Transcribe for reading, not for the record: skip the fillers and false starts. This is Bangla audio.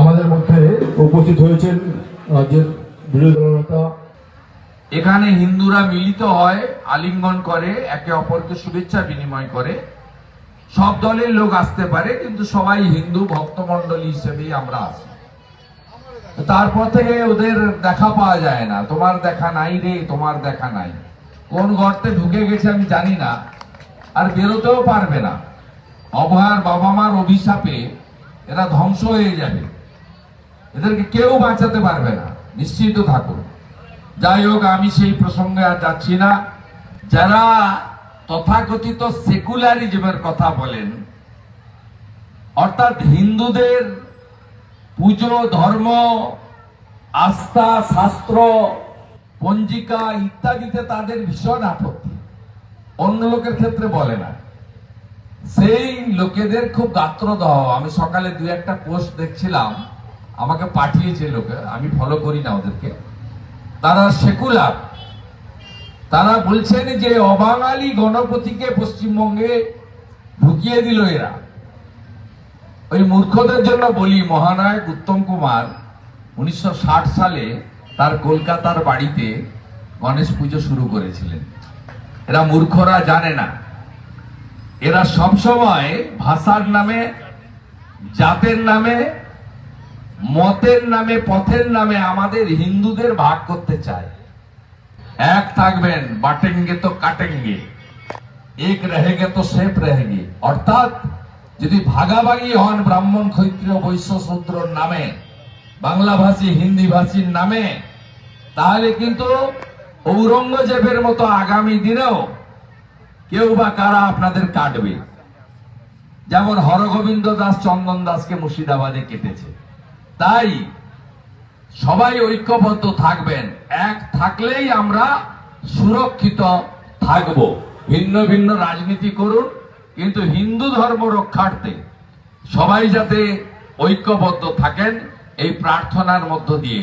আমাদের মধ্যে উপস্থিত হয়েছেন রাজ্যের বিরোধী দলনেতা। এখানে হিন্দুরা মিলিত হয়, আলিঙ্গন করে, একে অপরকে শুভেচ্ছা বিনিময় করে। সব দলের লোক আসতে পারে, কিন্তু সবাই হিন্দু ভক্তমন্ডলী হিসেবেই আমরা আসি। তারপর থেকে ওদের দেখা পাওয়া যায় না। তোমার দেখা নাই রে, তোমার দেখা নাই। কোন গর্তে ঢুকে গেছে আমি জানি না, আর বেরোতেও পারবে না। অভয়ার বাবা মার অভিশাপে এরা ধ্বংস হয়ে যাবে, এদেরকে কেউ বাঁচাতে পারবে না, নিশ্চিত থাকুন। যাই হোক, আমি সেই প্রসঙ্গে আর যাচ্ছি না। যারা তথাকথিত সেকুলারিজমের কথা বলেন, অর্থাৎ হিন্দুদের পুজো, ধর্ম, আস্থা, শাস্ত্র, পঞ্জিকা ইত্যাদিতে তাদের ভীষণ আপত্তি, অন্য লোকের ক্ষেত্রে বলে না, সেই লোকেদের খুব গাত্রদাহ। আমি সকালে দুই একটা পোস্ট দেখছিলাম, আমাকে পাঠিয়েছে লোকে, আমি ফলো করি না ওদেরকে। তারা সেকুলার, তারা বলছেন যে অবাঙালি গণপতিকে পশ্চিমবঙ্গে ঢুকিয়ে দিল এরা। ওই মূর্খদের জন্য বলি, মহানায়ক উত্তম কুমার 1960 সালে তার কলকাতার বাড়িতে গণেশ পুজো শুরু করেছিলেন। এরা মূর্খরা জানে না, এরা সবসময় ভাষার নামে, জাতের নামে, মতের নামে, পথের নামে আমাদের হিন্দুদের ভাগ করতে চায়। এক থাকবেন, বাটেঙ্গে তো কাটেঙ্গে, এক রহেগে তো সেফ রহেগে। অর্থাৎ যদি ভাগাভাগি হন ব্রাহ্মণ, ক্ষত্রিয়, বৈশ্য, শূদ্রর নামে, বাংলা ভাষী, হিন্দি ভাষীর নামে, তাহলে কিন্তু ঔরঙ্গজেবের মতো আগামী দিনেও কেউ বা কারা আপনাদের কাটবে, যেমন হরগোবিন্দ দাস চন্দন দাসকে মুর্শিদাবাদে কেটেছে। তাই সবাই ঐক্যবদ্ধ থাকবেন, এক থাকলেই আমরা সুরক্ষিত থাকব। ভিন্ন ভিন্ন রাজনীতি করুন, কিন্তু হিন্দু ধর্ম রক্ষার্থে সবাই যাতে ঐক্যবদ্ধ থাকেন, এই প্রার্থনার মধ্য দিয়ে